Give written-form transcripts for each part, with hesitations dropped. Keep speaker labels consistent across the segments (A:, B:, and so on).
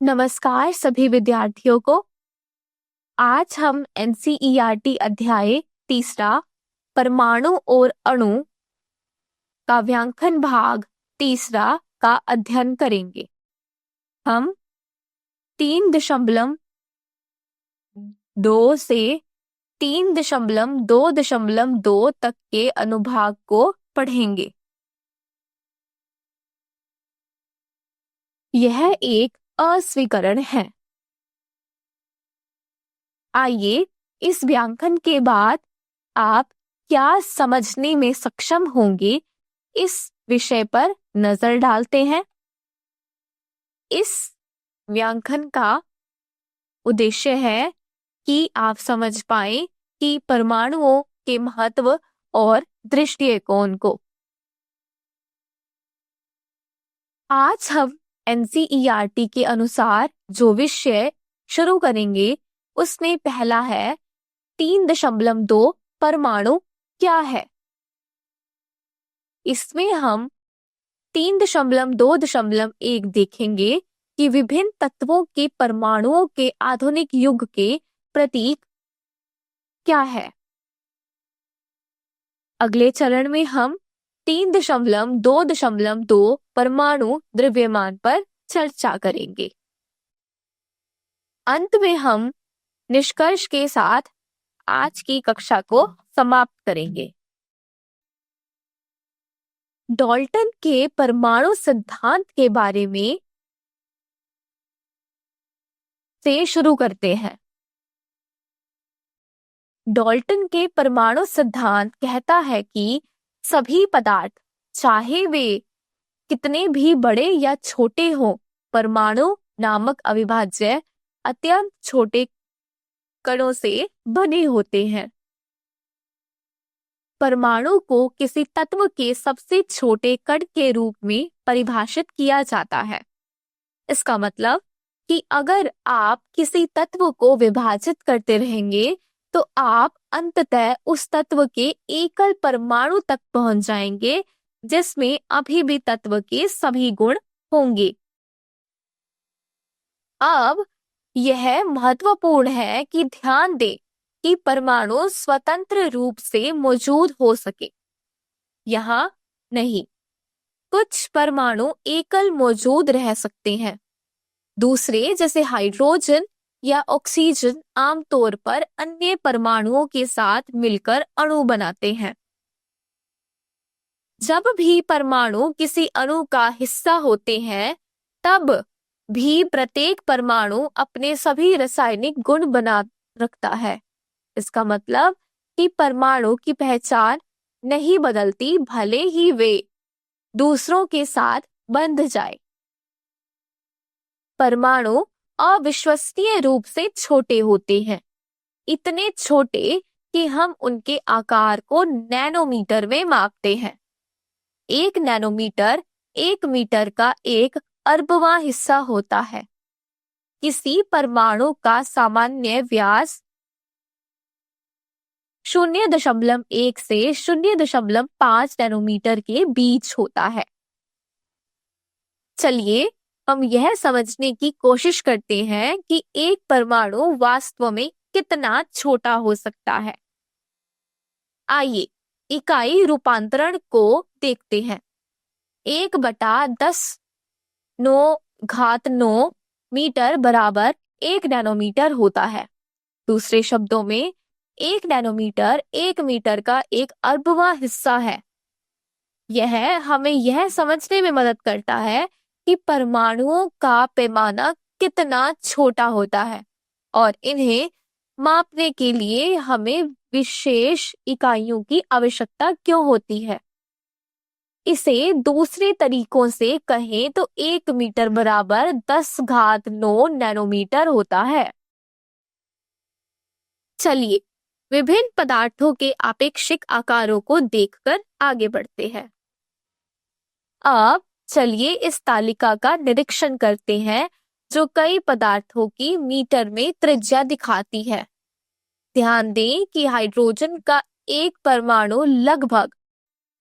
A: नमस्कार सभी विद्यार्थियों को। आज हम एनसीईआरटी अध्याय तीसरा परमाणु और अणु काव्यांकन भाग तीसरा का अध्ययन करेंगे। हम 3.2 से 3.2.2 तक के अनुभाग को पढ़ेंगे। यह एक अस्वीकरण है। आइए इस व्यांकन के बाद आप क्या समझने में सक्षम होंगे इस विषय पर नजर डालते हैं। इस व्यांकन का उद्देश्य है कि आप समझ पाएं कि परमाणुओं के महत्व और दृष्टिकोण को। आज हम एनसीईआरटी के अनुसार जो विषय शुरू करेंगे उसमें पहला है 3.2 परमाणु क्या है। इसमें हम 3.2.1 देखेंगे कि विभिन्न तत्वों के परमाणुओं के आधुनिक युग के प्रतीक क्या है। अगले चरण में हम 3.2.2 परमाणु द्रव्यमान पर चर्चा करेंगे। अंत में हम निष्कर्ष के साथ आज की कक्षा को समाप्त करेंगे। डाल्टन के परमाणु सिद्धांत के बारे में से शुरू करते हैं। डाल्टन के परमाणु सिद्धांत कहता है कि सभी पदार्थ चाहे वे कितने भी बड़े या छोटे हों, परमाणु नामक अविभाज्य अत्यंत छोटे कणों से बने होते हैं। परमाणु को किसी तत्व के सबसे छोटे कण के रूप में परिभाषित किया जाता है। इसका मतलब कि अगर आप किसी तत्व को विभाजित करते रहेंगे तो आप अंततः उस तत्व के एकल परमाणु तक पहुंच जाएंगे जिसमें अभी भी तत्व के सभी गुण होंगे। अब यह महत्वपूर्ण है कि ध्यान दें कि परमाणु स्वतंत्र रूप से मौजूद हो सके। यहाँ नहीं, कुछ परमाणु एकल मौजूद रह सकते हैं। दूसरे जैसे हाइड्रोजन या ऑक्सीजन आमतौर पर अन्य परमाणुओं के साथ मिलकर अणु बनाते हैं। जब भी परमाणु किसी अणु का हिस्सा होते हैं तब भी प्रत्येक परमाणु अपने सभी रासायनिक गुण बना रखता है। इसका मतलब कि परमाणु की पहचान नहीं बदलती भले ही वे दूसरों के साथ बंध जाए। परमाणु अविश्वसनीय रूप से छोटे होते हैं, इतने छोटे कि हम उनके आकार को नैनोमीटर में मापते हैं। 1 नैनोमीटर 1 मीटर का 1 अरबवां हिस्सा होता है। किसी परमाणु का सामान्य व्यास 0.1 से 0.5 नैनोमीटर के बीच होता है। चलिए हम यह समझने की कोशिश करते हैं कि एक परमाणु वास्तव में कितना छोटा हो सकता है। आइए इकाई रूपांतरण को देखते हैं। 1/10⁹ मीटर बराबर 1 नैनोमीटर होता है। दूसरे शब्दों में 1 नैनोमीटर 1 मीटर का 1 अरबवां हिस्सा है। यह हमें यह समझने में मदद करता है कि परमाणुओं का पैमाना कितना छोटा होता है और इन्हें मापने के लिए हमें विशेष इकाइयों की आवश्यकता क्यों होती है। इसे दूसरे तरीकों से कहें तो 1 मीटर बराबर 10⁹ नैनोमीटर होता है। चलिए विभिन्न पदार्थों के आपेक्षिक आकारों को देखकर आगे बढ़ते हैं। अब चलिए इस तालिका का निरीक्षण करते हैं जो कई पदार्थों की मीटर में त्रिज्या दिखाती है। ध्यान दें कि हाइड्रोजन का एक परमाणु लगभग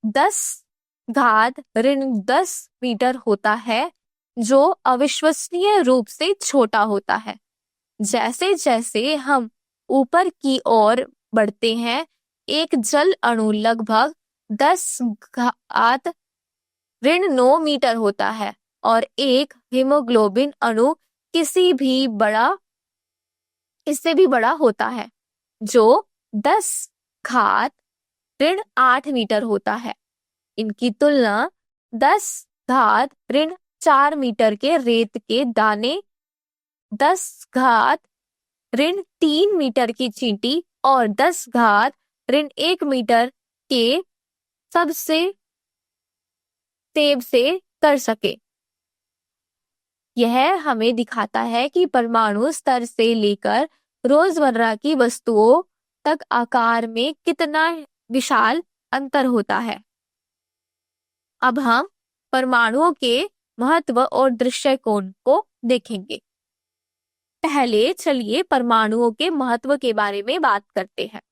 A: 10⁻⁻10 मीटर होता है, जो अविश्वसनीय रूप से छोटा होता है। जैसे जैसे हम ऊपर की ओर बढ़ते हैं, एक जल अणु लगभग 10 घात ऋण 9 मीटर होता है और एक हीमोग्लोबिन अणु किसी भी बड़ा इससे भी बड़ा होता है, जो 10 घात ऋण 8 मीटर होता है। इनकी तुलना 10 घात ऋण 4 मीटर के रेत के दाने, 10 घात ऋण 3 मीटर की चींटी और 10 घात ऋण 1 मीटर के सबसे तेब से कर सके। यह हमें दिखाता है कि परमाणु स्तर से लेकर रोजमर्रा की वस्तुओं तक आकार में कितना विशाल अंतर होता है। अब हम परमाणुओं के महत्व और दृष्टिकोण को देखेंगे। पहले चलिए परमाणुओं के महत्व के बारे में बात करते हैं।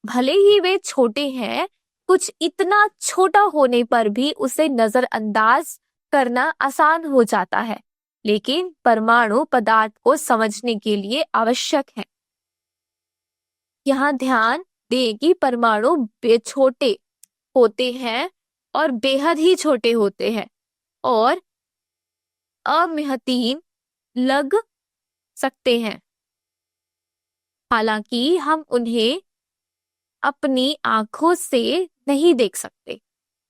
A: भले ही वे छोटे हैं, कुछ इतना छोटा होने पर भी उसे नजरअंदाज करना आसान हो जाता है, लेकिन परमाणु पदार्थ को समझने के लिए आवश्यक है। यहाँ ध्यान दें कि परमाणु छोटे होते हैं और बेहद ही छोटे होते हैं और अमिहतीन लग सकते हैं। हालांकि हम उन्हें अपनी आंखों से नहीं देख सकते,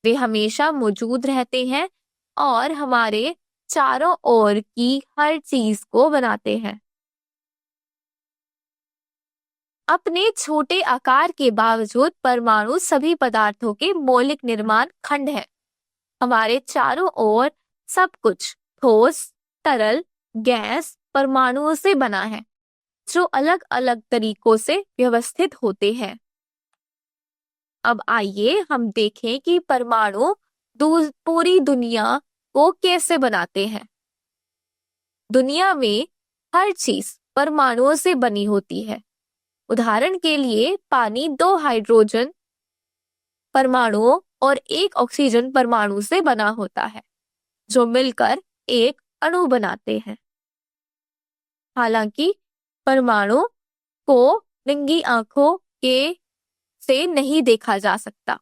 A: वे हमेशा मौजूद रहते हैं और हमारे चारों ओर की हर चीज को बनाते हैं। अपने छोटे आकार के बावजूद परमाणु सभी पदार्थों के मौलिक निर्माण खंड हैं। हमारे चारों ओर सब कुछ ठोस, तरल, गैस परमाणुओं से बना है, जो अलग अलग तरीकों से व्यवस्थित होते हैं। अब आइए हम देखें कि परमाणु पूरी दुनिया को कैसे बनाते हैं। दुनिया में हर चीज परमाणुओं से बनी होती है। उदाहरण के लिए पानी 2 हाइड्रोजन परमाणुओं और 1 ऑक्सीजन परमाणु से बना होता है, जो मिलकर एक अणु बनाते हैं। हालांकि परमाणु को नंगी आंखों के से नहीं देखा जा सकता,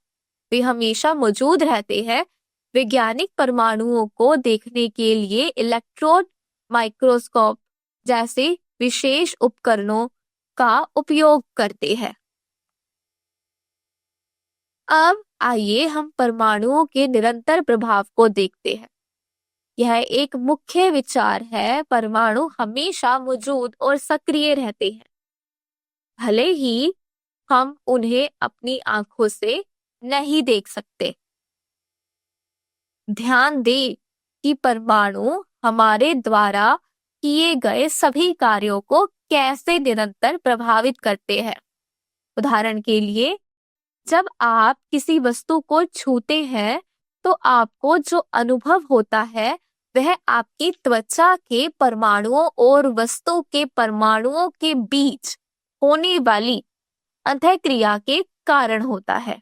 A: वे हमेशा मौजूद रहते हैं। वैज्ञानिक परमाणुओं को देखने के लिए इलेक्ट्रॉन माइक्रोस्कोप जैसे विशेष उपकरणों का उपयोग करते हैं। अब आइए हम परमाणुओं के निरंतर प्रभाव को देखते हैं। यह एक मुख्य विचार है, परमाणु हमेशा मौजूद और सक्रिय रहते हैं, भले ही हम उन्हें अपनी आंखों से नहीं देख सकते। ध्यान दें कि परमाणु हमारे द्वारा किए गए सभी कार्यों को कैसे निरंतर प्रभावित करते हैं। उदाहरण के लिए, जब आप किसी वस्तु को छूते हैं तो आपको जो अनुभव होता है वह आपकी त्वचा के परमाणुओं और वस्तु के परमाणुओं के बीच होने वाली अंतःक्रिया के कारण होता है।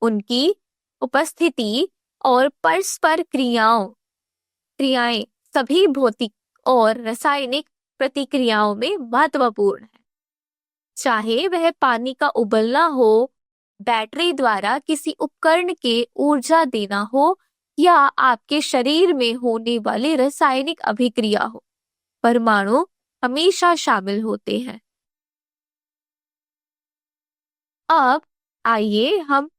A: उनकी उपस्थिति और परस्पर क्रियाएं सभी भौतिक और रासायनिक प्रतिक्रियाओं में महत्वपूर्ण है। चाहे वह पानी का उबलना हो, बैटरी द्वारा किसी उपकरण के ऊर्जा देना हो या आपके शरीर में होने वाली रासायनिक अभिक्रिया हो, परमाणु हमेशा शामिल होते हैं। अब आइए हम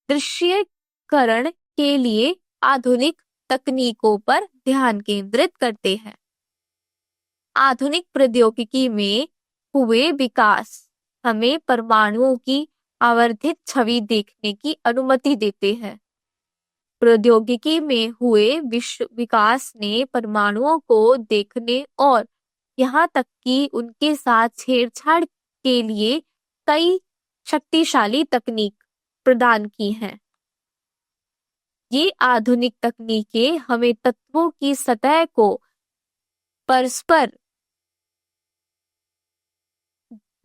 A: दृश्यकरण के लिए आधुनिक तकनीकों पर ध्यान केंद्रित करते हैं। आधुनिक प्रौद्योगिकी में हुए विकास हमें परमाणुओं की आवर्धित छवि देखने की अनुमति देते हैं। प्रौद्योगिकी में हुए विकास ने परमाणुओं को देखने और यहाँ तक कि उनके साथ छेड़छाड़ के लिए कई शक्तिशाली तकनीक प्रदान की हैं। ये आधुनिक तकनीकें हमें तत्वों की सतह को परस्पर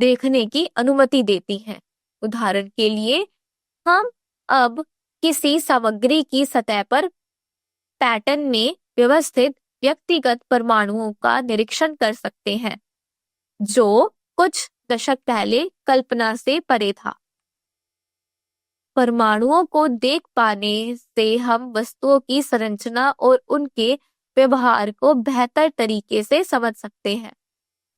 A: देखने की अनुमति देती हैं। उदाहरण के लिए, हम अब किसी सामग्री की सतह पर पैटर्न में व्यवस्थित व्यक्तिगत परमाणुओं का निरीक्षण कर सकते हैं, जो कुछ दशक पहले कल्पना से परे था। परमाणुओं को देख पाने से हम वस्तुओं की संरचना और उनके व्यवहार को बेहतर तरीके से समझ सकते हैं।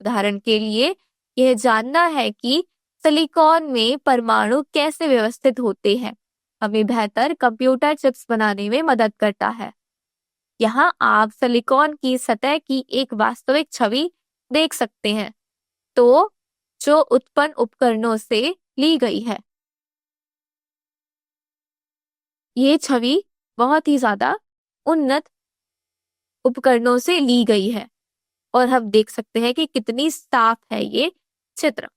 A: उदाहरण के लिए, यह जानना है कि सिलिकॉन में परमाणु कैसे व्यवस्थित होते हैं हमें बेहतर कंप्यूटर चिप्स बनाने में मदद करता है। यहाँ आप सिलिकॉन की सतह की एक वास्तविक छवि देख सकते हैं, तो जो उत्पन्न उपकरणों से ली गई है। ये छवि बहुत ही ज्यादा उन्नत उपकरणों से ली गई है और हम देख सकते हैं कि कितनी साफ है ये चित्र।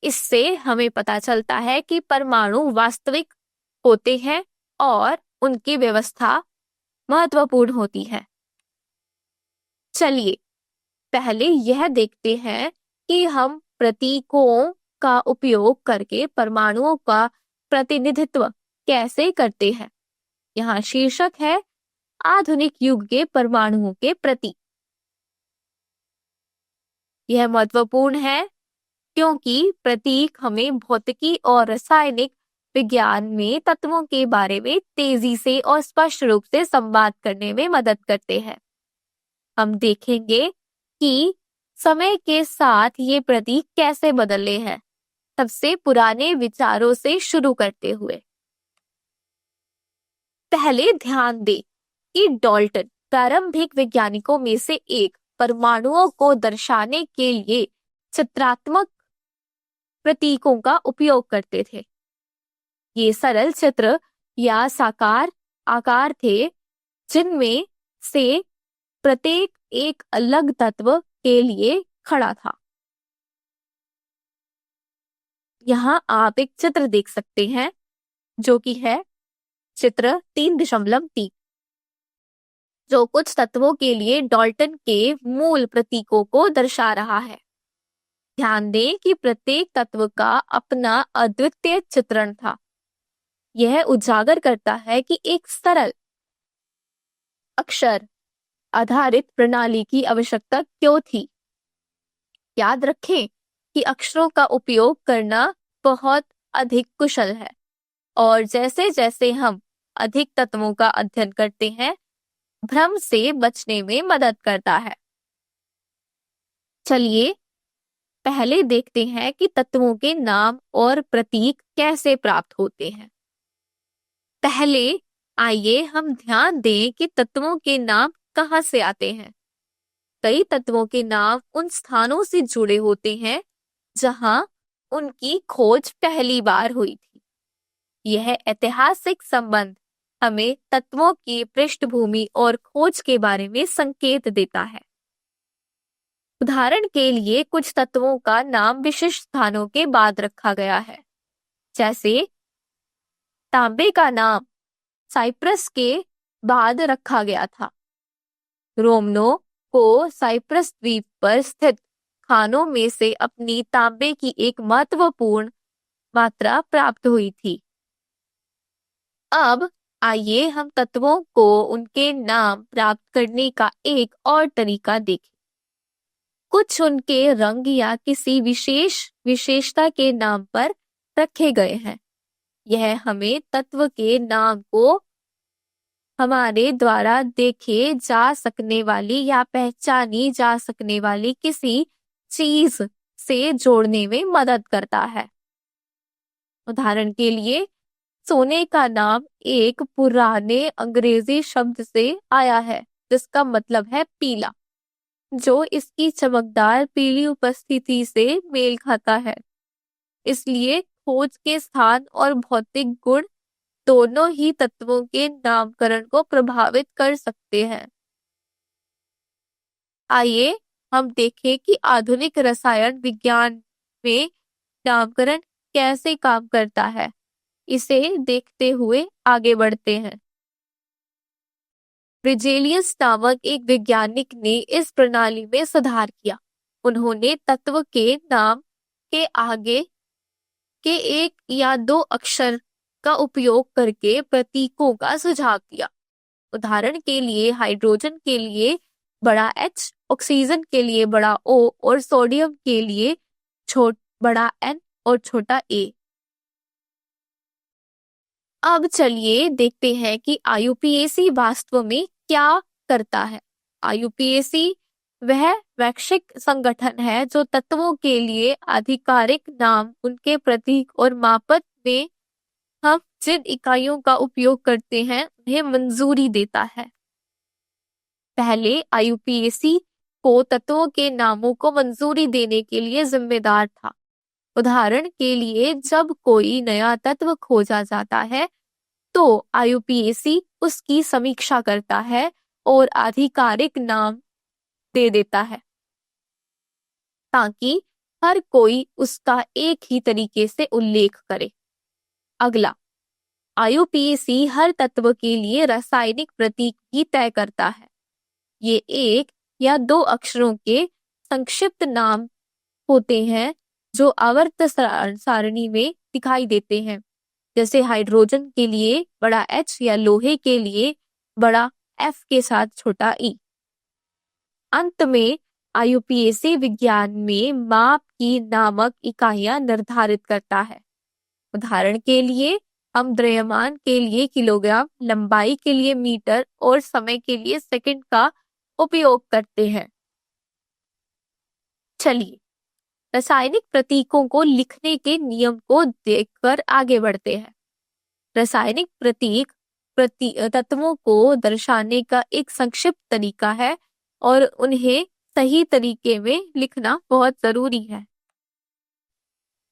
A: इससे हमें पता चलता है कि परमाणु वास्तविक होते हैं और उनकी व्यवस्था महत्वपूर्ण होती है। चलिए पहले यह देखते हैं कि हम प्रतीकों का उपयोग करके परमाणुओं का प्रतिनिधित्व कैसे करते हैं। यहाँ शीर्षक है आधुनिक युग के परमाणुओं के प्रतीक। यह महत्वपूर्ण है क्योंकि प्रतीक हमें भौतिकी और रासायनिक विज्ञान में तत्वों के बारे में तेजी से और स्पष्ट रूप से संवाद करने में मदद करते हैं। हम देखेंगे कि समय के साथ ये प्रतीक कैसे बदले हैं, सबसे पुराने विचारों से शुरू करते हुए। पहले ध्यान दें कि डाल्टन प्रारंभिक वैज्ञानिकों में से एक परमाणुओं को दर्शाने के लिए चित्रात्मक प्रतीकों का उपयोग करते थे। ये सरल चित्र या साकार आकार थे जिनमें से प्रत्येक एक अलग तत्व के लिए खड़ा था। यहाँ आप एक चित्र देख सकते हैं जो कि है चित्र 3.3, जो कुछ तत्वों के लिए डाल्टन के मूल प्रतीकों को दर्शा रहा है। ध्यान दें कि प्रत्येक तत्व का अपना अद्वितीय चित्रण था। यह उजागर करता है कि एक सरल अक्षर आधारित प्रणाली की आवश्यकता क्यों थी। याद रखें कि अक्षरों का उपयोग करना बहुत अधिक कुशल है और जैसे जैसे हम अधिक तत्वों का अध्ययन करते हैं, भ्रम से बचने में मदद करता है। चलिए पहले देखते हैं कि तत्वों के नाम और प्रतीक कैसे प्राप्त होते हैं। पहले आइए हम ध्यान दें कि तत्वों के नाम कहाँ से आते हैं। कई तत्वों के नाम उन स्थानों से जुड़े होते हैं जहां उनकी खोज पहली बार हुई थी। यह ऐतिहासिक संबंध हमें तत्वों की पृष्ठभूमि और खोज के बारे में संकेत देता है। उदाहरण के लिए कुछ तत्वों का नाम विशिष्ट स्थानों के बाद रखा गया है, जैसे तांबे का नाम साइप्रस के बाद रखा गया था। रोमनों को साइप्रस द्वीप पर स्थित खानों में से अपनी तांबे की एक महत्वपूर्ण मात्रा प्राप्त हुई थी। अब आइए हम तत्वों को उनके नाम प्राप्त करने का एक और तरीका देखें। कुछ उनके रंग या किसी विशेष विशेषता के नाम पर रखे गए हैं। यह हमें तत्व के नाम को हमारे द्वारा देखे जा सकने वाली या पहचानी जा सकने वाली किसी चीज से जोड़ने में मदद करता है। उदाहरण के लिए, सोने का नाम एक पुराने अंग्रेजी शब्द से आया है जिसका मतलब है पीला, जो इसकी चमकदार पीली उपस्थिति से मेल खाता है। इसलिए खोज के स्थान और भौतिक गुण दोनों ही तत्वों के नामकरण को प्रभावित कर सकते हैं। आइए हम देखें कि आधुनिक रसायन विज्ञान में नामकरण कैसे काम करता है। इसे देखते हुए आगे बढ़ते हैं। ब्रिजेलियस नामक एक वैज्ञानिक ने इस प्रणाली में सुधार किया। उन्होंने तत्व के नाम के आगे के एक या दो अक्षर का उपयोग करके प्रतीकों का सुझाव दिया। उदाहरण के लिए हाइड्रोजन के लिए बड़ा H, ऑक्सीजन के लिए बड़ा O और सोडियम के लिए बड़ा N और छोटा a। अब चलिए देखते हैं कि IUPAC वास्तव में क्या करता है। IUPAC वह वैश्विक संगठन है जो तत्वों के लिए आधिकारिक नाम, उनके प्रतीक और मापन में हम जिन इकाइयों का उपयोग करते हैं उन्हें मंजूरी देता है। पहले IUPAC को तत्वों के नामों को मंजूरी देने के लिए जिम्मेदार था। उदाहरण के लिए जब कोई नया तत्व खोजा जाता है तो IUPAC उसकी समीक्षा करता है और आधिकारिक नाम दे देता है ताकि हर कोई उसका एक ही तरीके से उल्लेख करे। अगला, IUPAC हर तत्व के लिए रासायनिक प्रतीक भी तय करता है। ये एक या दो अक्षरों के संक्षिप्त नाम होते हैं जो आवर्त सारणी में दिखाई देते हैं, जैसे हाइड्रोजन के लिए बड़ा H या लोहे के लिए बड़ा F के साथ छोटा e। अंत में IUPAC विज्ञान में माप की नामक इकाइयां निर्धारित करता है। उदाहरण के लिए हम द्रव्यमान के लिए किलोग्राम, लंबाई के लिए मीटर और समय के लिए सेकंड का उपयोग करते हैं। चलिए रासायनिक प्रतीकों को लिखने के नियम को देखकर आगे बढ़ते हैं। रासायनिक प्रतीक तत्वों को दर्शाने का एक संक्षिप्त तरीका है और उन्हें सही तरीके में लिखना बहुत जरूरी है।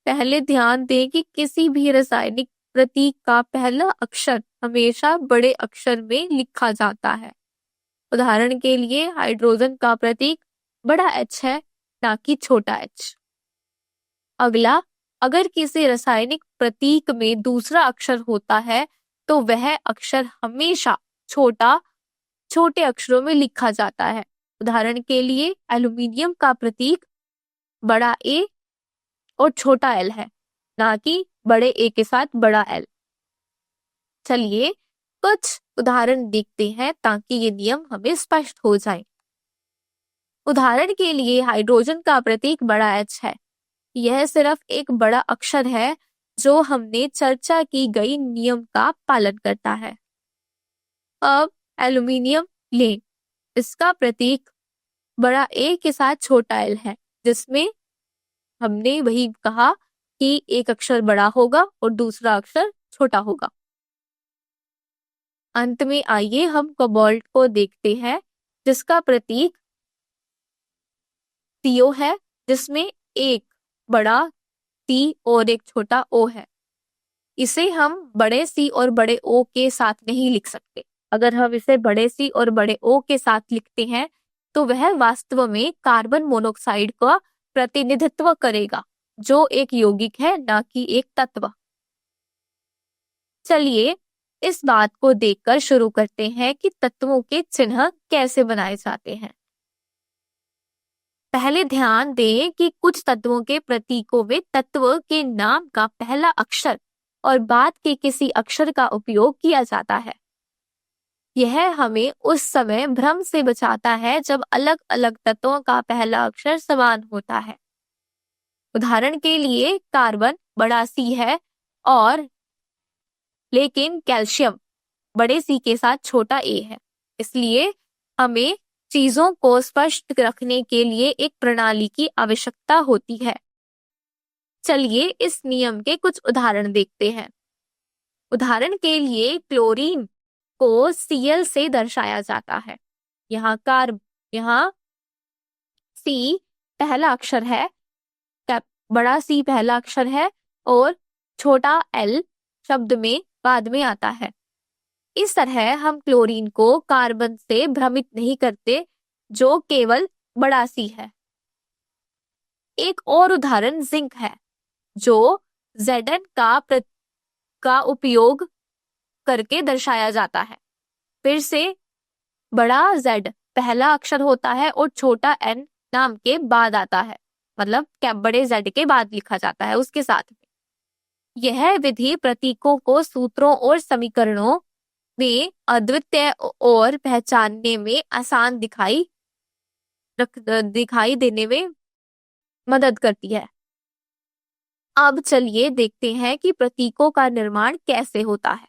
A: पहले ध्यान दें कि किसी भी रासायनिक प्रतीक का पहला अक्षर हमेशा बड़े अक्षर में लिखा जाता है। उदाहरण के लिए हाइड्रोजन का प्रतीक बड़ा H है, ना कि छोटा h। अगला, अगर किसी रासायनिक प्रतीक में दूसरा अक्षर होता है तो वह अक्षर हमेशा छोटे अक्षरों में लिखा जाता है। उदाहरण के लिए एल्यूमीनियम का प्रतीक बड़ा A और छोटा l है, ना कि बड़े A के साथ बड़ा L। चलिए कुछ उदाहरण देखते हैं ताकि ये नियम हमें स्पष्ट हो जाए। उदाहरण के लिए हाइड्रोजन का प्रतीक बड़ा H है। यह सिर्फ एक बड़ा अक्षर है जो हमने चर्चा की गई नियम का पालन करता है। अब एल्यूमीनियम लें, इसका प्रतीक बड़ा A के साथ छोटा l है, जिसमें हमने वही कहा कि एक अक्षर बड़ा होगा और दूसरा अक्षर छोटा होगा। अंत में आइए हम कोबाल्ट को देखते हैं, जिसका प्रतीक CO है, जिसमें एक बड़ा C और एक छोटा O है। इसे हम बड़े C और बड़े O के साथ नहीं लिख सकते। अगर हम इसे बड़े C और बड़े O के साथ लिखते हैं तो वह वास्तव में कार्बन मोनोऑक्साइड का प्रतिनिधित्व करेगा, जो एक यौगिक है, ना कि एक तत्व। चलिए इस बात को देखकर शुरू करते हैं कि तत्वों के चिन्ह कैसे बनाए जाते हैं। पहले ध्यान दें कि कुछ तत्वों के प्रतीकों में तत्व के नाम का पहला अक्षर और बाद के किसी अक्षर का उपयोग किया जाता है। यह हमें उस समय भ्रम से बचाता है जब अलग अलग तत्वों का पहला अक्षर समान होता है। उदाहरण के लिए कार्बन बड़ा C है और लेकिन कैल्शियम बड़े C के साथ छोटा A है। इसलिए हमें चीजों को स्पष्ट रखने के लिए एक प्रणाली की आवश्यकता होती है। चलिए इस नियम के कुछ उदाहरण देखते हैं। उदाहरण के लिए क्लोरीन को Cl से दर्शाया जाता है। यहाँ C पहला अक्षर है, बड़ा C पहला अक्षर है और छोटा l शब्द में बाद में आता है। इस तरह हम क्लोरीन को कार्बन से भ्रमित नहीं करते, जो केवल बड़ा C है। एक और उदाहरण जिंक है, जो Zn का उपयोग करके दर्शाया जाता है। फिर से बड़ा Z पहला अक्षर होता है और छोटा n नाम के बाद आता है, मतलब क्या बड़े Z के बाद लिखा जाता है उसके साथ में। यह विधि प्रतीकों को सूत्रों और समीकरणों में अद्वितीय और पहचानने में आसान दिखाई देने में मदद करती है। अब चलिए देखते हैं कि प्रतीकों का निर्माण कैसे होता है।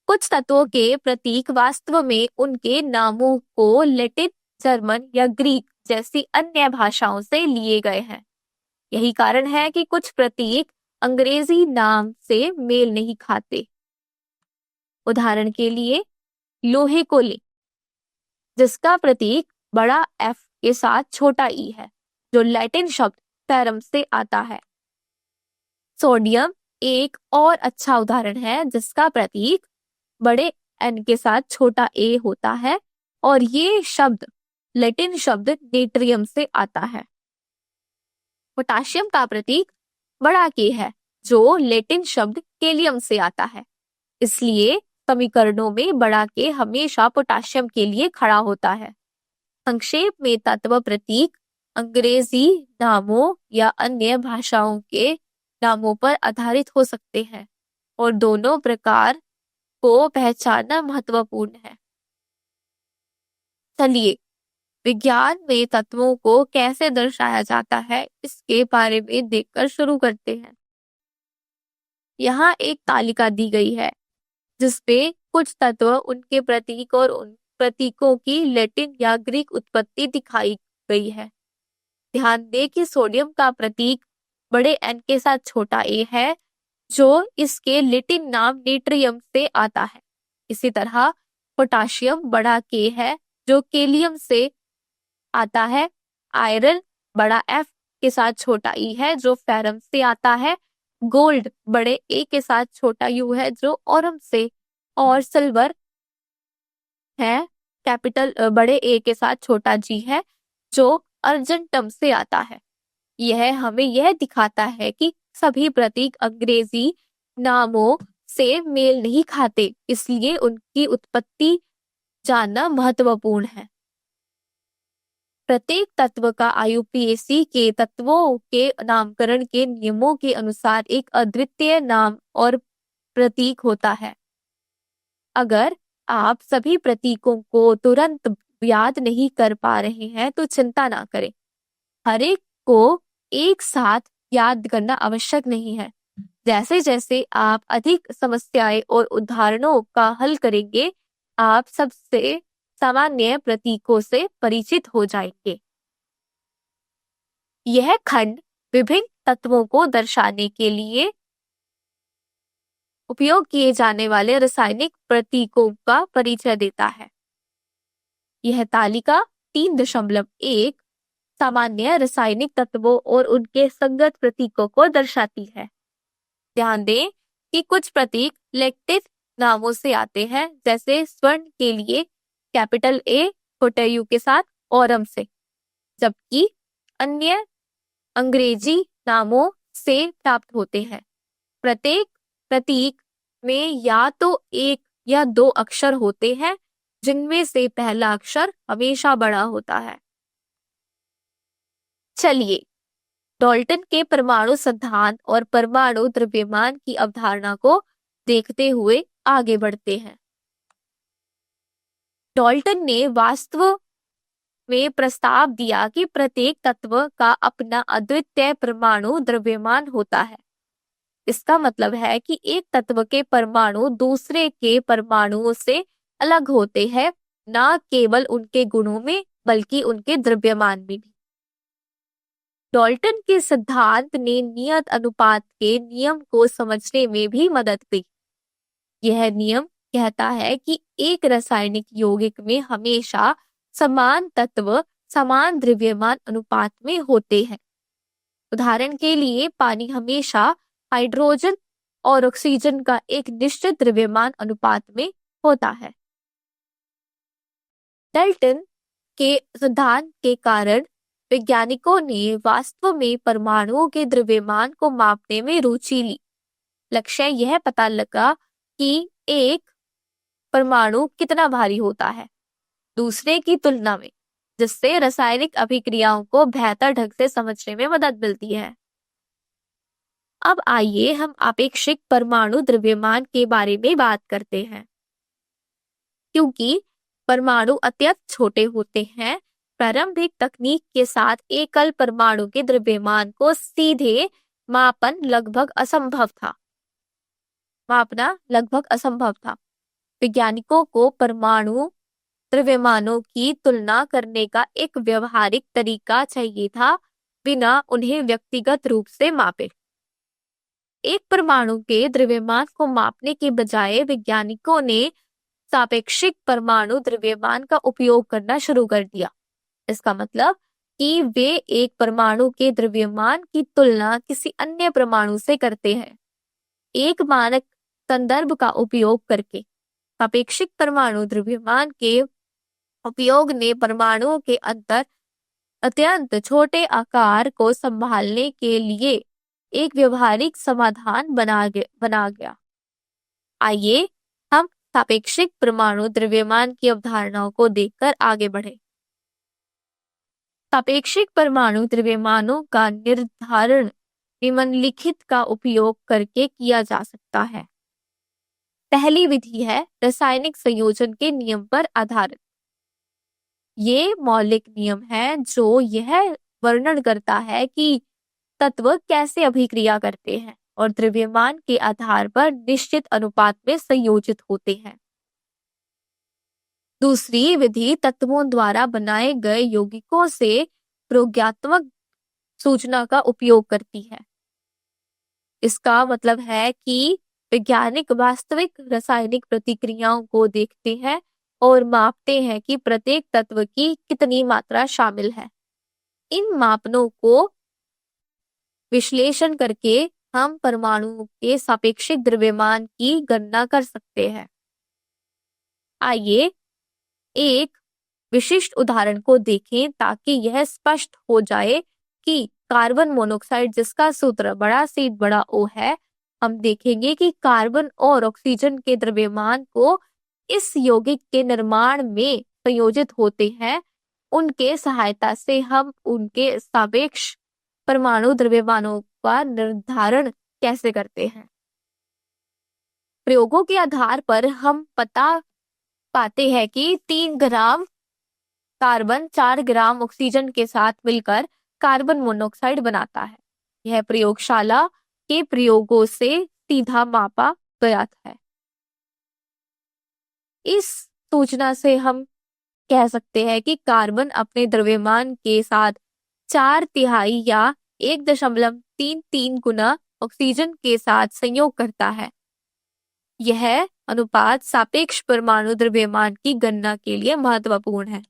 A: कुछ तत्वों के प्रतीक वास्तव में उनके नामों को लैटिन, जर्मन या ग्रीक जैसी अन्य भाषाओं से लिए गए हैं। यही कारण है कि कुछ प्रतीक अंग्रेजी नाम से मेल नहीं खाते। उदाहरण के लिए लोहे को लें, जिसका प्रतीक बड़ा एफ के साथ छोटा ई है, जो लैटिन शब्द फेरम से आता है। सोडियम एक और अच्छा उदाहरण है, जिसका प्रतीक बड़े एन के साथ छोटा ए होता है और ये शब्द लैटिन शब्द नेट्रियम से आता है। पोटाशियम का प्रतीक बड़ा के है, जो लैटिन शब्द केलियम से आता है। इसलिए समीकरणों में बड़ा के हमेशा पोटाशियम के लिए खड़ा होता है। संक्षेप में तत्व प्रतीक अंग्रेजी नामों या अन्य भाषाओं के नामों पर आधारित हो सकते हैं और दोनों प्रकार को पहचानना महत्वपूर्ण है। चलिए विज्ञान में तत्वों को कैसे दर्शाया जाता है इसके बारे में देखकर शुरू करते हैं। यहाँ एक तालिका दी गई है जिसपे कुछ तत्व, उनके प्रतीक और उन प्रतीकों की लैटिन या ग्रीक उत्पत्ति दिखाई गई है। ध्यान दें कि सोडियम का प्रतीक बड़े एन के साथ छोटा ए है, जो इसके लैटिन नाम नेट्रियम से आता है। इसी तरह पोटाशियम बड़ा के है, जो केलियम से आता है। आयरन बड़ा एफ के साथ छोटा ई है, जो फेरम से आता है। गोल्ड बड़े ए के साथ छोटा यू है, जो ओरम से, और सिल्वर है कैपिटल बड़े ए के साथ छोटा जी है, जो अर्जेंटम से आता है। यह हमें यह दिखाता है कि सभी प्रतीक अंग्रेजी नामों से मेल नहीं खाते, इसलिए उनकी उत्पत्ति जानना महत्वपूर्ण है। प्रत्येक तत्व का आईयूपीएसी के तत्वों के नामकरण के नियमों के अनुसार एक अद्वितीय नाम और प्रतीक होता है। अगर आप सभी प्रतीकों को तुरंत याद नहीं कर पा रहे हैं तो चिंता ना करें। हर एक को एक साथ याद करना आवश्यक नहीं है। जैसे जैसे आप अधिक समस्याएं और उदाहरणों का हल करेंगे, आप सबसे सामान्य प्रतीकों से परिचित हो जाएंगे। यह खंड विभिन्न तत्वों को दर्शाने के लिए उपयोग किए जाने वाले रासायनिक प्रतीकों का परिचय देता है। यह तालिका 3.1 सामान्य रासायनिक तत्वों और उनके संगत प्रतीकों को दर्शाती है। ध्यान दें कि कुछ प्रतीक लैटिन नामों से आते हैं, जैसे स्वर्ण के लिए कैपिटल ए छोटे यू के साथ ओरम से, जबकि अन्य अंग्रेजी नामों से प्राप्त होते हैं। प्रत्येक प्रतीक में या तो एक या दो अक्षर होते हैं, जिनमें से पहला अक्षर हमेशा बड़ा होता है। चलिए डाल्टन के परमाणु सिद्धांत और परमाणु द्रव्यमान की अवधारणा को देखते हुए आगे बढ़ते हैं। डाल्टन ने वास्तव में प्रस्ताव दिया कि प्रत्येक तत्व का अपना अद्वितीय परमाणु द्रव्यमान होता है। इसका मतलब है कि एक तत्व के परमाणु दूसरे के परमाणुओं से अलग होते हैं, न केवल उनके गुणों में बल्कि उनके द्रव्यमान में भी। डाल्टन के सिद्धांत ने नियत अनुपात के नियम को समझने में भी मदद की। यह नियम कहता है कि एक रासायनिक यौगिक में हमेशा समान तत्व समान द्रव्यमान अनुपात में होते हैं। उदाहरण के लिए पानी हमेशा हाइड्रोजन और ऑक्सीजन का एक निश्चित द्रव्यमान अनुपात में होता है। डाल्टन के सिद्धांत के कारण वैज्ञानिकों ने वास्तव में परमाणुओं के द्रव्यमान को मापने में रुचि ली। लक्ष्य यह पता लगा कि एक परमाणु कितना भारी होता है दूसरे की तुलना में, जिससे रासायनिक अभिक्रियाओं को बेहतर ढंग से समझने में मदद मिलती है। अब आइए हम आपेक्षिक परमाणु द्रव्यमान के बारे में बात करते हैं। क्योंकि परमाणु अत्यंत छोटे होते हैं, प्रारंभिक तकनीक के साथ एकल परमाणु के द्रव्यमान को सीधे मापना लगभग असंभव था। वैज्ञानिकों को परमाणु द्रव्यमानों की तुलना करने का एक व्यवहारिक तरीका चाहिए था, बिना उन्हें व्यक्तिगत रूप से मापे। एक परमाणु के द्रव्यमान को मापने के बजाय वैज्ञानिकों ने सापेक्षिक परमाणु द्रव्यमान का उपयोग करना शुरू कर दिया। इसका मतलब कि वे एक परमाणु के द्रव्यमान की तुलना किसी अन्य परमाणु से करते हैं। एक मानक संदर्भ का उपयोग करके सापेक्षिक परमाणु द्रव्यमान के उपयोग ने परमाणुओं के अंतर अत्यंत छोटे आकार को संभालने के लिए एक व्यवहारिक समाधान बना गया। आइए हम सापेक्षिक परमाणु द्रव्यमान की अवधारणाओं को देखकर आगे बढ़े। सापेक्षिक परमाणु द्रव्यमानों का निर्धारण निम्नलिखित का उपयोग करके किया जा सकता है। पहली विधि है रासायनिक संयोजन के नियम पर आधारित। ये मौलिक नियम है जो यह वर्णन करता है कि तत्व कैसे अभिक्रिया करते हैं और द्रव्यमान के आधार पर निश्चित अनुपात में संयोजित होते हैं। दूसरी विधि तत्वों द्वारा बनाए गए यौगिकों से प्रयोगात्मक सूचना का उपयोग करती है। इसका मतलब है कि वैज्ञानिक वास्तविक रासायनिक प्रतिक्रियाओं को देखते हैं और मापते हैं कि प्रत्येक तत्व की कितनी मात्रा शामिल है। इन मापनों को विश्लेषण करके हम परमाणुओं के सापेक्षिक द्रव्यमान की गणना कर सकते हैं। आइए एक विशिष्ट उदाहरण को देखें ताकि यह स्पष्ट हो जाए कि कार्बन मोनोऑक्साइड, जिसका सूत्र बड़ा C बड़ा O है, हम देखेंगे कि कार्बन और ऑक्सीजन के द्रव्यमान को इस यौगिक के निर्माण में संयोजित होते हैं। उनके सहायता से हम उनके सापेक्ष परमाणु द्रव्यमानों का निर्धारण कैसे करते हैं। प्रयोगों के आधार पर हम पाते हैं कि 3 ग्राम कार्बन 4 ग्राम ऑक्सीजन के साथ मिलकर कार्बन मोनोऑक्साइड बनाता है। यह प्रयोगशाला के प्रयोगों से सीधा मापा गया है। इस सूचना से हम कह सकते हैं कि कार्बन अपने द्रव्यमान के साथ 4/3 या 1.33 गुना ऑक्सीजन के साथ संयोग करता है। यह अनुपात सापेक्ष परमाणु द्रव्यमान की गणना के लिए महत्वपूर्ण है।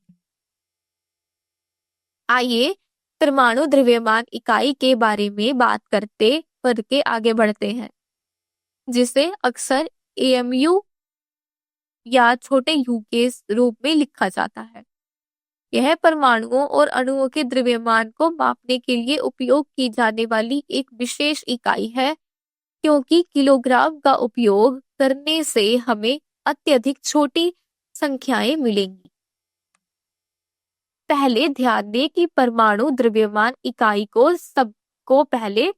A: आइए परमाणु द्रव्यमान इकाई के बारे में बात करके आगे बढ़ते हैं, जिसे अक्सर AMU या छोटे U के रूप में लिखा जाता है। यह परमाणुओं और अणुओं के द्रव्यमान को मापने के लिए उपयोग की जाने वाली एक विशेष इकाई है, क्योंकि किलोग्राम का उपयोग करने से हमें अत्यधिक छोटी संख्याएं मिलेंगी। पहले ध्यान दें कि परमाणु द्रव्यमान इकाई को पहले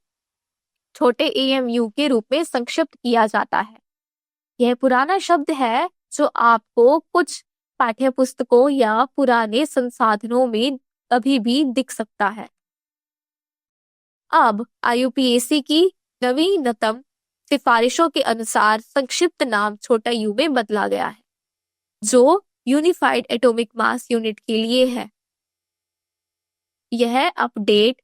A: छोटे AMU के रूप में संक्षिप्त किया जाता है। यह पुराना शब्द है जो आपको कुछ पाठ्यपुस्तकों या पुराने संसाधनों में अभी भी दिख सकता है। अब IUPAC की नवीनतम सिफारिशों के अनुसार संक्षिप्त नाम छोटा U में बदला गया है, जो यूनिफाइड एटॉमिक मास यूनिट के लिए है। यह अपडेट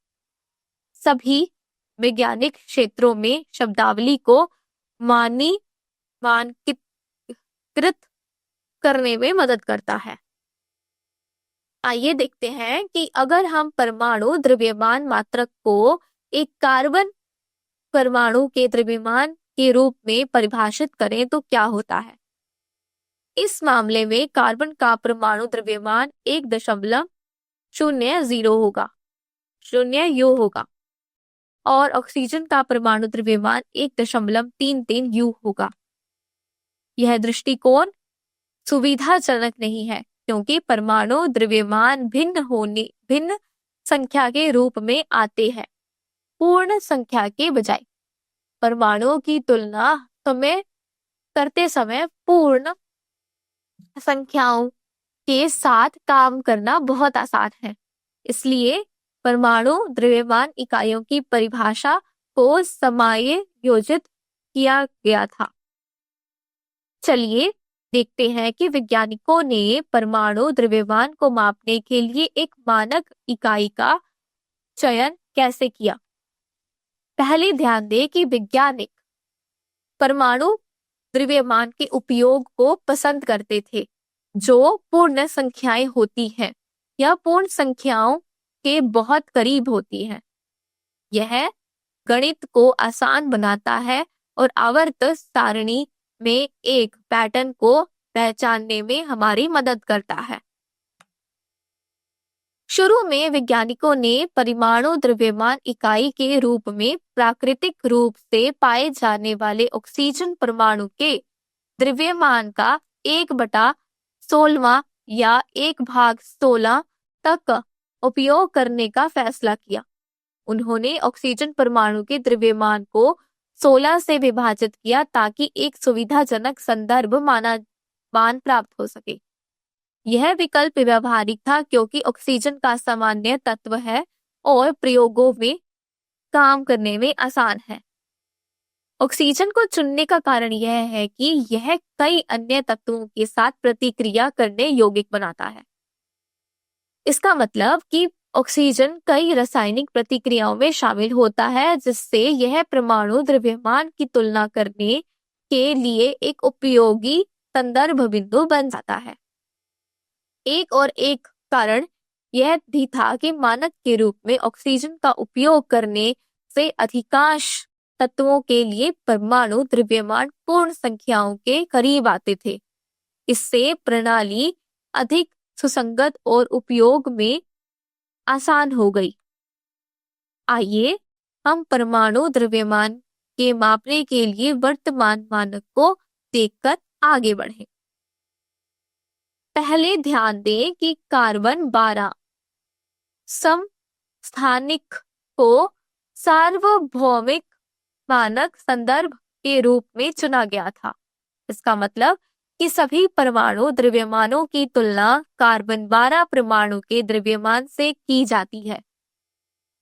A: सभी वैज्ञानिक क्षेत्रों में शब्दावली को मानकीकृत करने में मदद करता है। आइए देखते हैं कि अगर हम परमाणु द्रव्यमान मात्रक को एक कार्बन परमाणु के द्रव्यमान के रूप में परिभाषित करें तो क्या होता है। इस मामले में कार्बन का परमाणु द्रव्यमान 1.00 होगा, 0 U होगा, और ऑक्सीजन का परमाणु द्रव्यमान 1.33 U होगा। यह दृष्टिकोण सुविधाजनक नहीं है, क्योंकि परमाणु द्रव्यमान भिन्न संख्या के रूप में आते हैं, पूर्ण संख्या के बजाय। परमाणुओं की तुलना करते समय पूर्ण संख्याओं के साथ काम करना बहुत आसान है। इसलिए परमाणु द्रव्यमान इकाइयों की परिभाषा को समायोजित किया गया था। चलिए देखते हैं कि वैज्ञानिकों ने परमाणु द्रव्यमान को मापने के लिए एक मानक इकाई का चयन कैसे किया। पहले ध्यान दें कि वैज्ञानिक परमाणु द्रव्यमान के उपयोग को पसंद करते थे जो पूर्ण संख्याएं होती हैं या पूर्ण संख्याओं के बहुत करीब होती हैं। यह गणित को आसान बनाता है और आवर्त सारणी में एक पैटर्न को पहचानने में हमारी मदद करता है। शुरू में वैज्ञानिकों ने परमाणु द्रव्यमान इकाई के रूप में प्राकृतिक रूप से पाए जाने वाले ऑक्सीजन परमाणु के द्रव्यमान का 1/16 या 1/16 तक उपयोग करने का फैसला किया। उन्होंने ऑक्सीजन परमाणु के द्रव्यमान को 16 से विभाजित किया ताकि एक सुविधाजनक संदर्भ मान प्राप्त हो सके। यह विकल्प व्यवहारिक था क्योंकि ऑक्सीजन का सामान्य तत्व है और प्रयोगों में काम करने में आसान है। ऑक्सीजन को चुनने का कारण यह है कि यह कई अन्य तत्वों के साथ प्रतिक्रिया करने योग्य बनाता है। इसका मतलब कि ऑक्सीजन कई रासायनिक प्रतिक्रियाओं में शामिल होता है जिससे यह परमाणु द्रव्यमान की तुलना करने के लिए एक उपयोगी संदर्भ बिंदु बन जाता है। एक कारण यह भी था कि मानक के रूप में ऑक्सीजन का उपयोग करने से अधिकांश तत्वों के लिए परमाणु द्रव्यमान पूर्ण संख्याओं के करीब आते थे। इससे प्रणाली अधिक सुसंगत और उपयोग में आसान हो गई। आइए हम परमाणु द्रव्यमान के मापने के लिए वर्तमान मानक को देखकर आगे बढ़ें। पहले ध्यान दें कि कार्बन 12 समस्थानिक को सार्वभौमिक मानक संदर्भ के रूप में चुना गया था। इसका मतलब कि सभी परमाणु द्रव्यमानों की तुलना कार्बन 12 परमाणु के द्रव्यमान से की जाती है।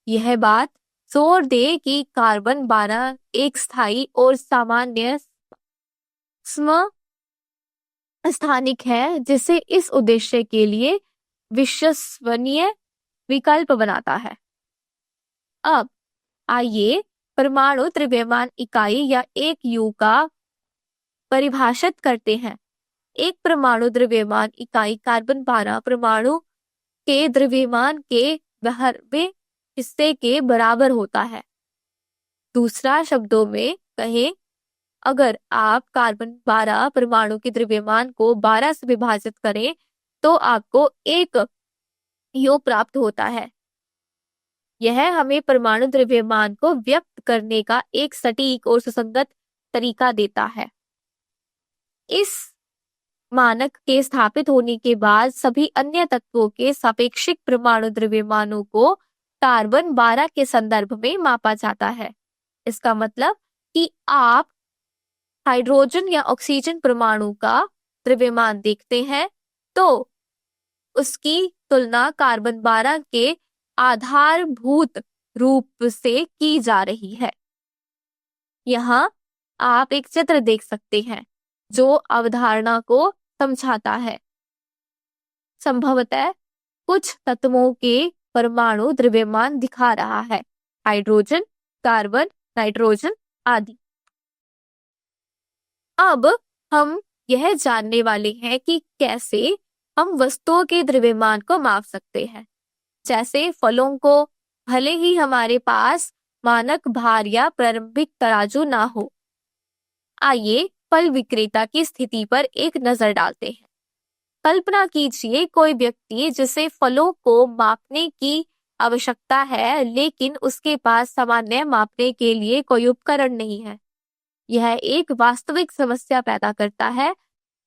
A: यह बात जोर दे कि कार्बन 12 एक स्थायी और सामान्य समस्थानिक है जिसे इस उद्देश्य के लिए विश्वसनीय विकल्प बनाता है। अब आइए परमाणु द्रव्यमान इकाई या एक यू का परिभाषित करते हैं। एक परमाणु द्रव्यमान इकाई कार्बन 12 परमाणु के द्रव्यमान के 12वें हिस्से के बराबर होता है। दूसरा शब्दों में कहें, अगर आप कार्बन 12 परमाणु के द्रव्यमान को 12 से विभाजित करें तो आपको एक यू प्राप्त होता है। यह हमें परमाणु द्रव्यमान को व्यक्त करने का एक सटीक और सुसंगत तरीका देता है। इस मानक के स्थापित होने के बाद सभी अन्य तत्वों के सापेक्षिक परमाणु द्रव्यमानों को कार्बन 12 के संदर्भ में मापा जाता है। इसका मतलब कि आप हाइड्रोजन या ऑक्सीजन परमाणु का द्रव्यमान देखते हैं तो उसकी तुलना कार्बन 12 के आधारभूत रूप से की जा रही है। यहाँ आप एक चित्र देख सकते हैं जो अवधारणा को समझाता है। संभवतः कुछ तत्वों के परमाणु द्रव्यमान दिखा रहा है, हाइड्रोजन, कार्बन, नाइट्रोजन आदि। अब हम यह जानने वाले हैं कि कैसे हम वस्तुओं के द्रव्यमान को माप सकते हैं। जैसे फलों को, भले ही हमारे पास मानक भार या प्रारंभिक तराजू ना हो। आइए फल विक्रेता की स्थिति पर एक नजर डालते हैं। कल्पना कीजिए कोई व्यक्ति जिसे फलों को मापने की आवश्यकता है लेकिन उसके पास सामान्य मापने के लिए कोई उपकरण नहीं है। यह एक वास्तविक समस्या पैदा करता है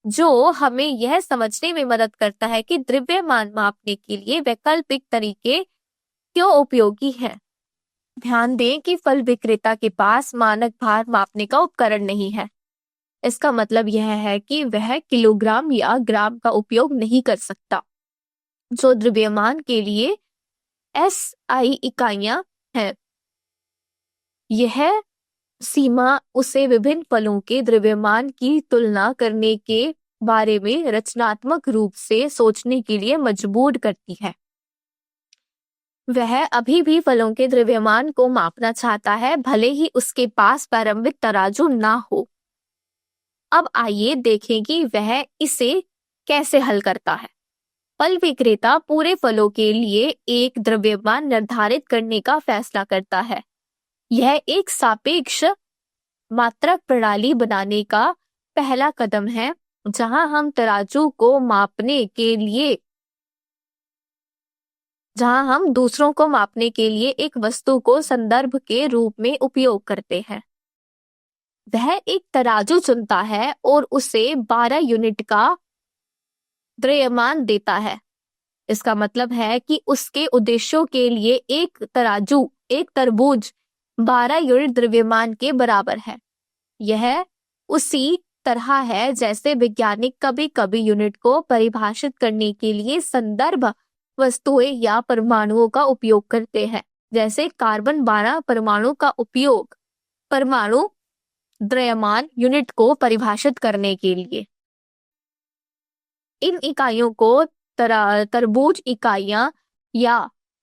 A: जो हमें यह समझने में मदद करता है कि द्रव्यमान मापने के लिए वैकल्पिक तरीके क्यों उपयोगी हैं। ध्यान दें कि फल विक्रेता के पास मानक भार मापने का उपकरण नहीं है। इसका मतलब यह है कि वह किलोग्राम या ग्राम का उपयोग नहीं कर सकता, जो द्रव्यमान के लिए SI इकाइयां हैं। यह सीमा उसे विभिन्न फलों के द्रव्यमान की तुलना करने के बारे में रचनात्मक रूप से सोचने के लिए मजबूर करती है। वह अभी भी फलों के द्रव्यमान को मापना चाहता है, भले ही उसके पास प्रारंभिक तराजू ना हो। अब आइए देखें कि वह इसे कैसे हल करता है। फल विक्रेता पूरे फलों के लिए एक द्रव्यमान निर्धारित करने का फैसला करता है। यह एक सापेक्ष मात्रक प्रणाली बनाने का पहला कदम है, जहां हम तराजू को मापने के लिए जहां हम दूसरों को मापने के लिए एक वस्तु को संदर्भ के रूप में उपयोग करते हैं। वह एक तराजू चुनता है और उसे 12 यूनिट का द्रव्यमान देता है। इसका मतलब है कि उसके उद्देश्यों के लिए एक तरबूज 12 यूनिट द्रव्यमान के बराबर है। यह उसी तरह है जैसे वैज्ञानिक कभी कभी यूनिट को परिभाषित करने के लिए संदर्भ वस्तुएं या परमाणुओं का उपयोग करते हैं, जैसे कार्बन 12 परमाणु का उपयोग परमाणु द्रव्यमान यूनिट को परिभाषित करने के लिए। इन इकाइयों को तरबूज इकाइयां या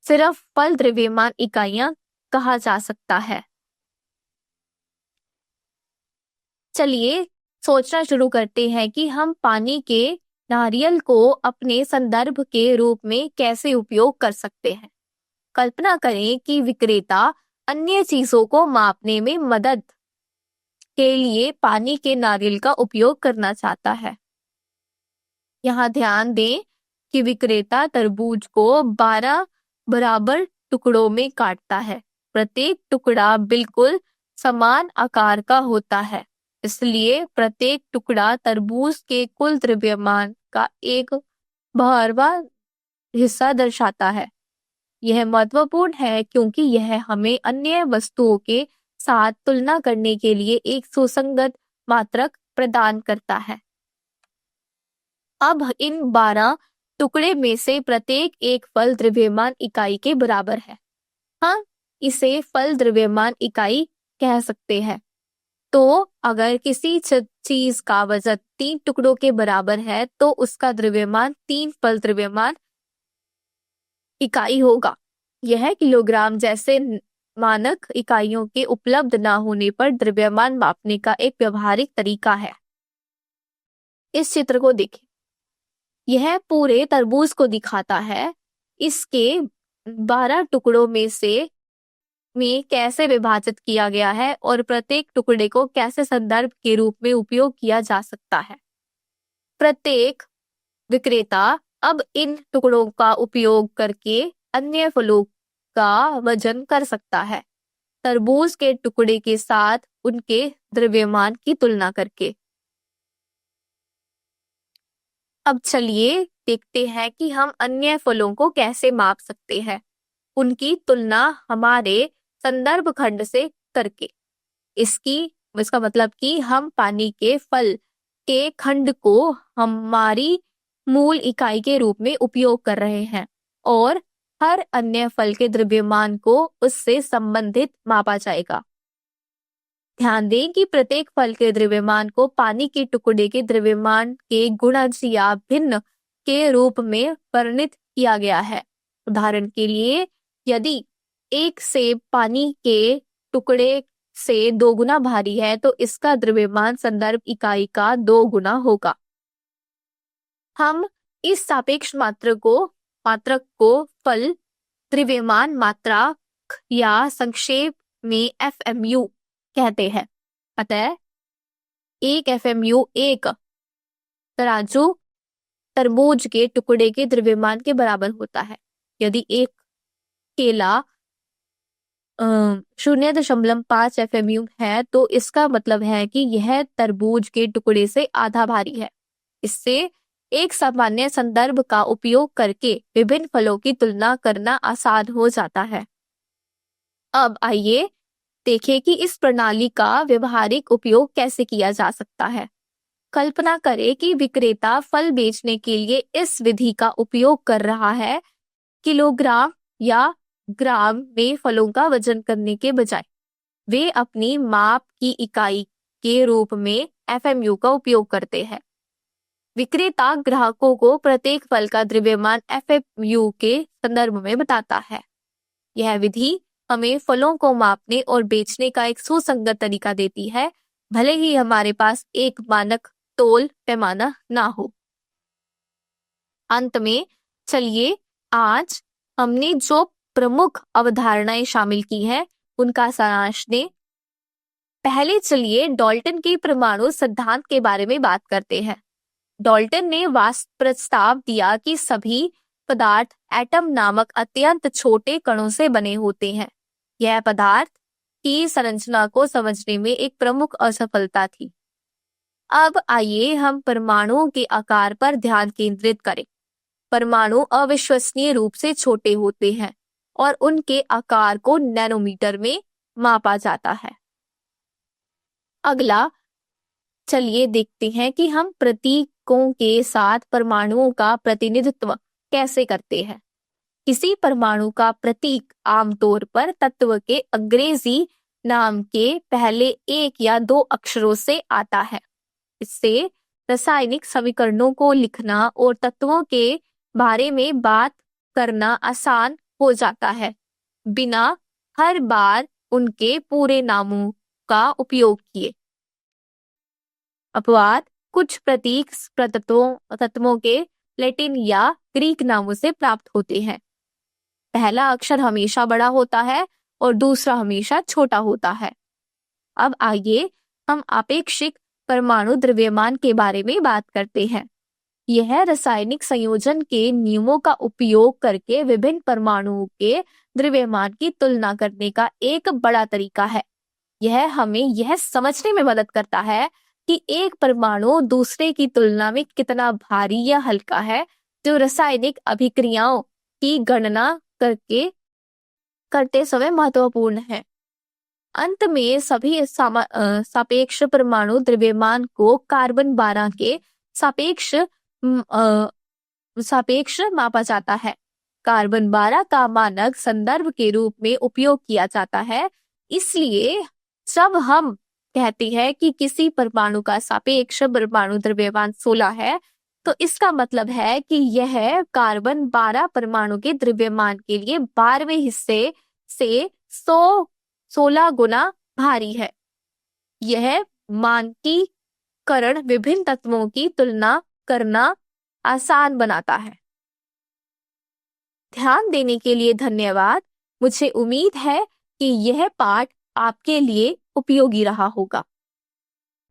A: सिर्फ फल द्रव्यमान इकाइयां कहा जा सकता है। चलिए सोचना शुरू करते हैं कि हम पानी के नारियल को अपने संदर्भ के रूप में कैसे उपयोग कर सकते हैं। कल्पना करें कि विक्रेता अन्य चीजों को मापने में मदद के लिए पानी के नारियल का उपयोग करना चाहता है। यहाँ ध्यान दें कि विक्रेता तरबूज को 12 बराबर टुकड़ों में काटता है। प्रत्येक टुकड़ा बिल्कुल समान आकार का होता है, इसलिए प्रत्येक टुकड़ा तरबूज के कुल द्रव्यमान का एक 12वां हिस्सा दर्शाता है। यह महत्वपूर्ण है क्योंकि यह हमें अन्य वस्तुओं के साथ तुलना करने के लिए एक सुसंगत मात्रक प्रदान करता है। अब इन 12 टुकड़े में से प्रत्येक एक फल द्रव्यमान इकाई के बराबर है। हाँ, इसे फल द्रव्यमान इकाई कह सकते हैं। तो अगर किसी चीज का वजन 3 टुकड़ों के बराबर है तो उसका द्रव्यमान 3 फल द्रव्यमान इकाई होगा। यह किलोग्राम जैसे मानक इकाइयों के उपलब्ध न होने पर द्रव्यमान मापने का एक व्यवहारिक तरीका है। इस चित्र को देखें। यह पूरे तरबूज को दिखाता है। इसके 12 टुकड़ों में कैसे विभाजित किया गया है और प्रत्येक टुकड़े को कैसे संदर्भ के रूप में उपयोग किया जा सकता है। प्रत्येक विक्रेता अब इन टुकड़ों का उपयोग करके अन्य फलों का वजन कर सकता है, तरबूज के टुकड़े के साथ उनके द्रव्यमान की तुलना करके। अब चलिए देखते हैं कि हम अन्य फलों को कैसे माप सकते हैं, उनकी तुलना हमारे संदर्भ खंड से करके। इसका मतलब कि हम पानी के फल के खंड को हमारी मूल इकाई के रूप में उपयोग कर रहे हैं और हर अन्य फल के द्रव्यमान को उससे संबंधित मापा जाएगा। ध्यान दें कि प्रत्येक फल के द्रव्यमान को पानी के टुकड़े के द्रव्यमान के गुणज या भिन्न के रूप में वर्णित किया गया है। उदाहरण के लिए, यदि एक सेब पानी के टुकड़े से 2 गुना भारी है तो इसका द्रव्यमान संदर्भ इकाई का 2 गुना होगा। हम इस सापेक्ष मात्रक को फल द्रव्यमान मात्रक या संक्षेप में FMU कहते हैं। अतः एक FMU एक तराजू तरबूज के टुकड़े के द्रव्यमान के बराबर होता है। यदि एक केला 0.5 FMU है तो इसका मतलब है कि यह तरबूज के टुकड़े से आधा भारी है। इससे एक सामान्य संदर्भ का उपयोग करके विभिन्न फलों की तुलना करना आसान हो जाता है। अब आइए देखें कि इस प्रणाली का व्यवहारिक उपयोग कैसे किया जा सकता है। कल्पना करें कि विक्रेता फल बेचने के लिए इस विधि का उपयोग कर रहा है। किलोग्राम या ग्राम में फलों का वजन करने के बजाय वे अपनी माप की इकाई के रूप में एफएमयू का उपयोग करते हैं। विक्रेता ग्राहकों को प्रत्येक फल का द्रव्यमान एफएमयू के संदर्भ में बताता है। यह विधि हमें फलों को मापने और बेचने का एक सुसंगत तरीका देती है, भले ही हमारे पास एक मानक तोल पैमाना ना हो। अंत में चलिए आज हमने जो प्रमुख अवधारणाएं शामिल की हैं उनका सारांश दें। पहले चलिए डाल्टन के परमाणु सिद्धांत के बारे में बात करते हैं। डाल्टन ने प्रस्ताव दिया कि सभी पदार्थ एटम नामक अत्यंत छोटे कणों से बने होते हैं। यह पदार्थ की संरचना को समझने में एक प्रमुख असफलता थी। अब आइए हम परमाणुओं के आकार पर ध्यान केंद्रित करें। परमाणु अविश्वसनीय रूप से छोटे होते हैं और उनके आकार को नैनोमीटर में मापा जाता है। अगला चलिए देखते हैं कि हम प्रतीकों के साथ परमाणुओं का प्रतिनिधित्व कैसे करते हैं। किसी परमाणु का प्रतीक आमतौर पर तत्व के अंग्रेजी नाम के पहले एक या दो अक्षरों से आता है। इससे रासायनिक समीकरणों को लिखना और तत्वों के बारे में बात करना आसान हो जाता है, बिना हर बार उनके पूरे नामों का उपयोग किए। अपवाद कुछ प्रतीक तत्वों के लैटिन या ग्रीक नामों से प्राप्त होते हैं। पहला अक्षर हमेशा बड़ा होता है और दूसरा हमेशा छोटा होता है। अब आइए हम आपेक्षिक परमाणु द्रव्यमान के बारे में बात करते हैं। यह रासायनिक संयोजन के नियमों का उपयोग करके विभिन्न परमाणुओं के द्रव्यमान की तुलना करने का एक बड़ा तरीका है। यह हमें यह समझने में मदद करता है कि एक परमाणु दूसरे की तुलना में कितना भारी या हल्का है, जो रासायनिक अभिक्रियाओं की गणना करते समय महत्वपूर्ण है। अंत में सभी सापेक्ष परमाणु द्रव्यमान को कार्बन 12 के सापेक्ष मापा जाता है। कार्बन 12 का मानक संदर्भ के रूप में उपयोग किया जाता है। इसलिए जब हम कहते हैं कि किसी परमाणु का सापेक्ष परमाणु द्रव्यमान 16 है, तो इसका मतलब है कि यह कार्बन 12 परमाणु के द्रव्यमान के लिए 12वें हिस्से से 16 गुना भारी है। यह मानकीकरण विभिन्न तत्वों की तुलना करना आसान बनाता है। ध्यान देने के लिए धन्यवाद। मुझे उम्मीद है कि यह पाठ आपके लिए उपयोगी रहा होगा।